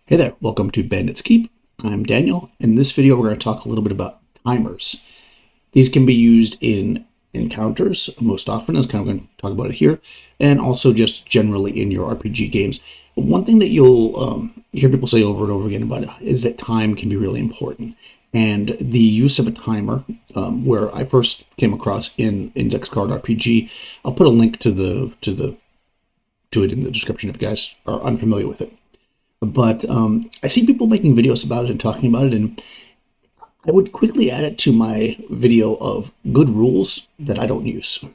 Hey there, welcome to Bandit's Keep. I'm Daniel. In this video, we're going to talk a little bit about timers. These can be used in encounters most often, as kind of going to talk about it here, and also just generally in your RPG games. One thing that you'll hear people say over and over again about it is that time can be really important. And the use of a timer, where I first came across in Index Card RPG, I'll put a link to it in the description if you guys are unfamiliar with it. But I see people making videos about it and talking about it, and I would quickly add it to my video of good rules that I don't use.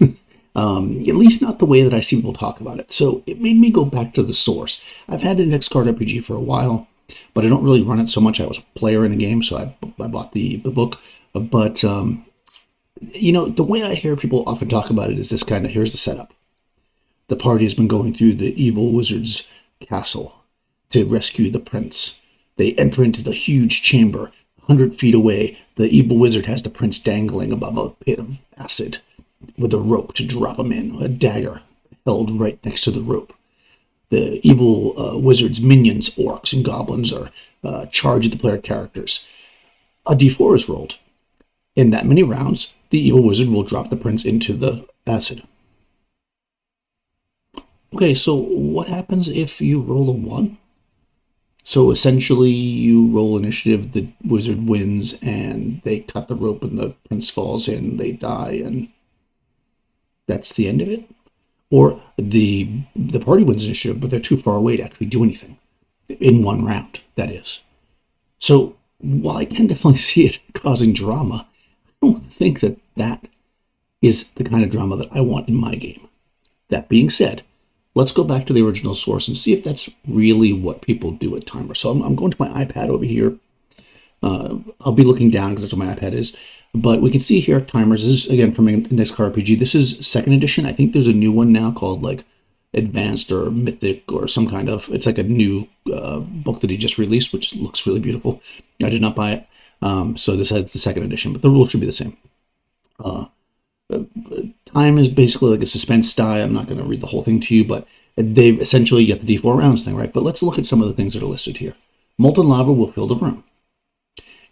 At least not the way that I see people talk about it. So it made me go back to the source. I've had Index Card RPG for a while, but I don't really run it so much. I was a player in a game, so I bought the book. But, the way I hear people often talk about it is this kind of, here's the setup. The party has been going through the evil wizard's castle to rescue the prince. They enter into the huge chamber. 100 feet away, the evil wizard has the prince dangling above a pit of acid with a rope to drop him in, a dagger held right next to the rope. The evil wizard's minions, orcs and goblins, are charged the player characters. A d4 is rolled. In that many rounds, the evil wizard will drop the prince into the acid. Okay, so what happens if you roll a 1? So essentially, you roll initiative, the wizard wins, and they cut the rope, and the prince falls in, they die, and that's the end of it? Or the party wins initiative, but they're too far away to actually do anything. In one round, that is. So, while I can definitely see it causing drama, I don't think that that is the kind of drama that I want in my game. That being said, let's go back to the original source and see if that's really what people do at timers. So I'm going to my iPad over here. I'll be looking down because that's what my iPad is. But we can see here timers. This is, again, from Index Card RPG. This is 2nd edition. I think there's a new one now called, like, Advanced or Mythic or some kind of... It's like a new book that he just released, which looks really beautiful. I did not buy it. So this has the 2nd edition, but the rules should be the same. Time is basically like a suspense die. I'm not going to read the whole thing to you, but they've essentially got the D4 rounds thing, right? But let's look at some of the things that are listed here. Molten lava will fill the room.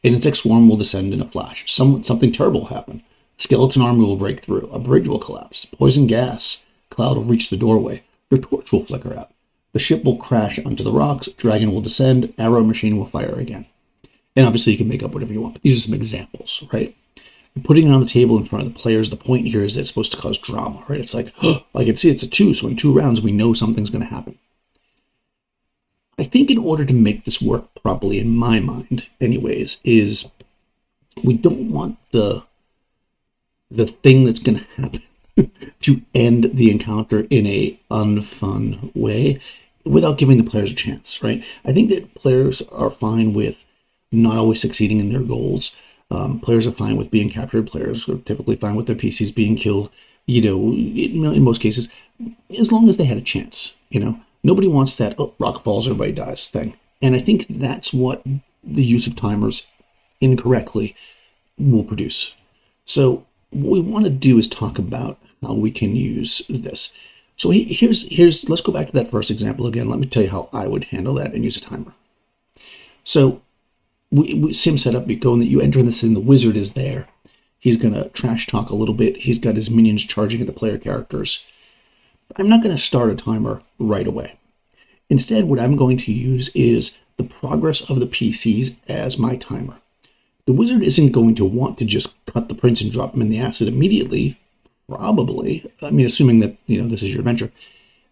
An insect swarm will descend in a flash. Something terrible will happen. Skeleton army will break through. A bridge will collapse. Poison gas cloud will reach the doorway. Your torch will flicker out. The ship will crash onto the rocks. Dragon will descend. Arrow machine will fire again. And obviously you can make up whatever you want, but these are some examples, right? Putting it on the table in front of the players, the point here is that it's supposed to cause drama, right? It's like, oh, I can see it's a 2, so in 2 rounds, we know something's going to happen. I think in order to make this work properly, in my mind, anyways, is we don't want the thing that's going to happen to end the encounter in a unfun way without giving the players a chance, right? I think that players are fine with not always succeeding in their goals. Players are fine with being captured. Players are typically fine with their PCs being killed, in most cases, as long as they had a chance, Nobody wants that, oh, rock falls, everybody dies thing. And I think that's what the use of timers incorrectly will produce. So what we want to do is talk about how we can use this. So let's go back to that first example again. Let me tell you how I would handle that and use a timer. So same setup, going that you enter this in, the wizard is there. He's going to trash talk a little bit. He's got his minions charging at the player characters. I'm not going to start a timer right away. Instead, what I'm going to use is the progress of the PCs as my timer. The wizard isn't going to want to just cut the prince and drop him in the acid immediately, probably. I mean, assuming that, this is your adventure.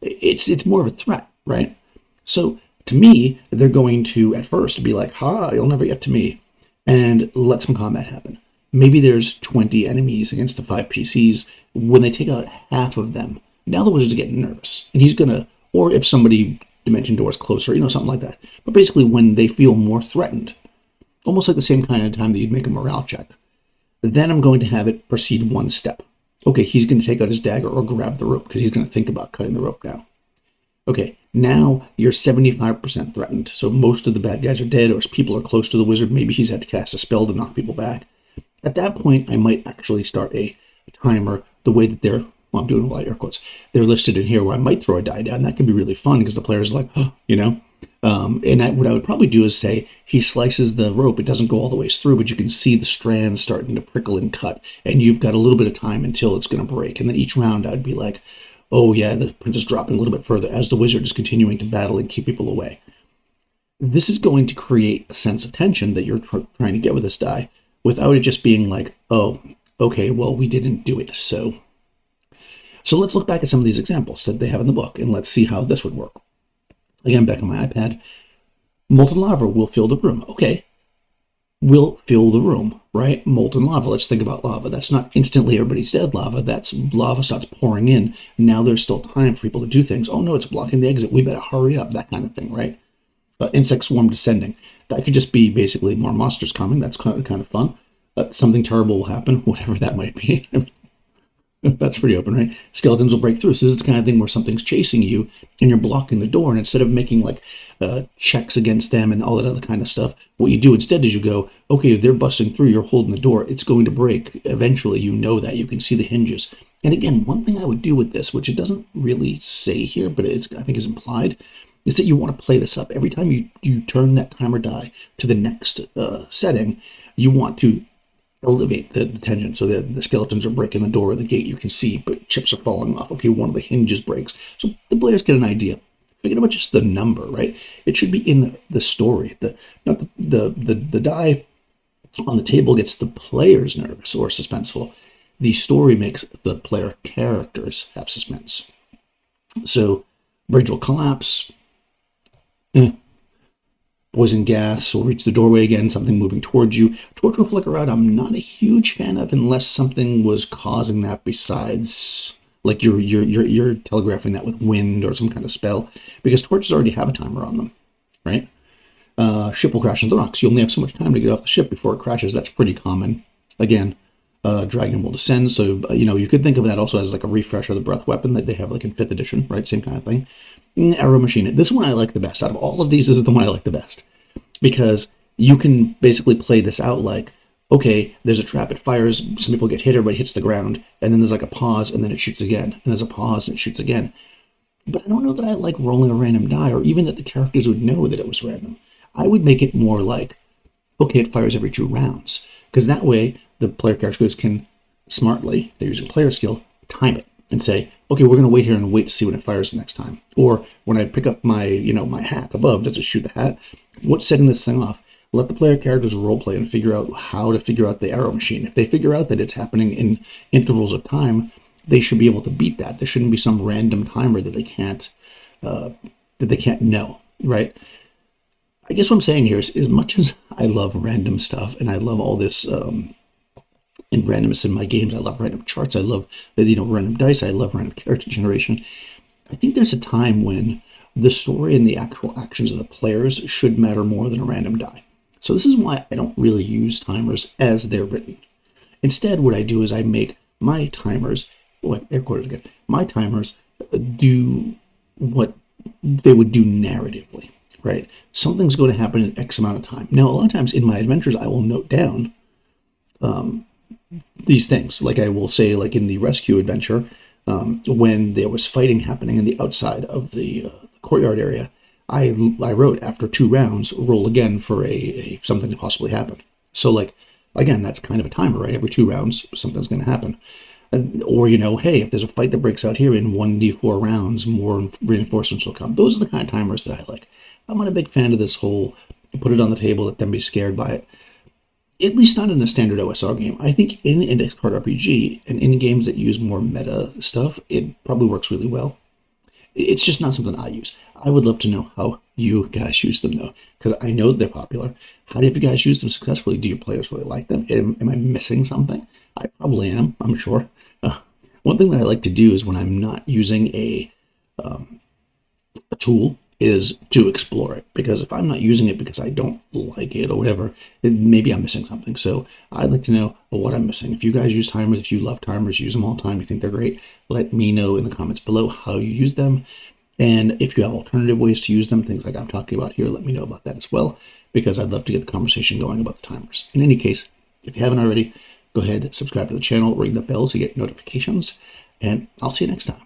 It's more of a threat, right? So to me, they're going to, at first, be like, ha, you'll never get to me, and let some combat happen. Maybe there's 20 enemies against the 5 PCs. When they take out half of them, now the wizard's getting nervous, and he's going to, or if somebody dimension doors closer, something like that. But basically, when they feel more threatened, almost like the same kind of time that you'd make a morale check, then I'm going to have it proceed one step. Okay, he's going to take out his dagger or grab the rope, because he's going to think about cutting the rope now. Okay, now you're 75% threatened, so most of the bad guys are dead, or people are close to the wizard. Maybe he's had to cast a spell to knock people back. At that point, I might actually start a timer the way that I'm doing a lot of air quotes, they're listed in here, where I might throw a die down. That can be really fun, because the player's like, oh, What I would probably do is say he slices the rope. It doesn't go all the way through, but you can see the strands starting to prickle and cut. And you've got a little bit of time until it's going to break. And then each round I'd be like, oh yeah, the prince is dropping a little bit further as the wizard is continuing to battle and keep people away. This is going to create a sense of tension that you're trying to get with this die without it just being like, oh, okay, well, we didn't do it, so. So let's look back at some of these examples that they have in the book, and let's see how this would work. Again, back on my iPad, molten lava will fill the room. Okay, will fill the room, right? Molten lava. Let's think about lava. That's not instantly everybody's dead lava. That's lava starts pouring in. Now there's still time for people to do things. Oh no, it's blocking the exit. We better hurry up. That kind of thing, right? Insect swarm descending. That could just be basically more monsters coming. That's kind of fun. Something terrible will happen, whatever that might be. That's pretty open, right? Skeletons will break through. So this is the kind of thing where something's chasing you and you're blocking the door. And instead of making like checks against them and all that other kind of stuff, what you do instead is you go, okay, if they're busting through, you're holding the door. It's going to break. Eventually, you know that. You can see the hinges. And again, one thing I would do with this, which it doesn't really say here, but I think is implied, is that you want to play this up. Every time you turn that timer die to the next setting, you want to elevate the tension so that the skeletons are breaking the door or the gate. You can see, but chips are falling off. Okay, one of the hinges breaks. So the players get an idea. Forget about just the number, right? It should be in the story. Not the die on the table gets the players nervous or suspenseful. The story makes the player characters have suspense. So bridge will collapse. Poison gas will reach the doorway again, something moving towards you. Torch will flicker out. I'm not a huge fan of unless something was causing that besides, like you're telegraphing that with wind or some kind of spell, because torches already have a timer on them, right? Ship will crash into the rocks. You only have so much time to get off the ship before it crashes. That's pretty common. Again, dragon will descend. So, you could think of that also as like a refresh of the breath weapon that they have like in 5th edition, right? Same kind of thing. Arrow machine. This one I like the best. Out of all of these, this is the one I like the best. Because you can basically play this out like, okay, there's a trap, it fires, some people get hit, everybody hits the ground, and then there's like a pause, and then it shoots again, and there's a pause, and it shoots again. But I don't know that I like rolling a random die, or even that the characters would know that it was random. I would make it more like, okay, it fires every 2 rounds. Because that way, the player characters can smartly, if they're using player skill, time it. And say, okay, we're going to wait here and wait to see when it fires the next time. Or when I pick up my, my hat above, does it shoot the hat? What's setting this thing off? Let the player characters roleplay and figure out how to figure out the arrow machine. If they figure out that it's happening in intervals of time, they should be able to beat that. There shouldn't be some random timer that they can't know, right? I guess what I'm saying here is, as much as I love random stuff and I love all this and randomness in my games, I love random charts, I love random dice, I love random character generation. I think there's a time when the story and the actual actions of the players should matter more than a random die. So this is why I don't really use timers as they're written. Instead, what I do is I make my timers, air quoted again, my timers do what they would do narratively, right? Something's going to happen in X amount of time. Now, a lot of times in my adventures, I will note down these things. Like I will say, like in the rescue adventure, when there was fighting happening in the outside of the courtyard area, I wrote, after 2 rounds, roll again for a something to possibly happen. So like, again, that's kind of a timer, right? Every 2 rounds, something's going to happen. Or, hey, if there's a fight that breaks out here in 1d4 rounds, more reinforcements will come. Those are the kind of timers that I like. I'm not a big fan of this whole put it on the table, let them be scared by it. At least not in a standard OSR game. I think in index card RPG and in games that use more meta stuff, it probably works really well. It's just not something I use. I would love to know how you guys use them, though, because I know they're popular. How do you guys use them successfully? Do your players really like them? Am I missing something? I probably am, I'm sure. One thing that I like to do is when I'm not using a tool is to explore it, because if I'm not using it because I don't like it or whatever, maybe I'm missing something. So I'd like to know what I'm missing. If you guys use timers, if you love timers, use them all the time, you think they're great, let me know in the comments below how you use them. And if you have alternative ways to use them, things like I'm talking about here, let me know about that as well, because I'd love to get the conversation going about the timers. In any case, if you haven't already, go ahead, subscribe to the channel, ring the bell to get notifications, and I'll see you next time.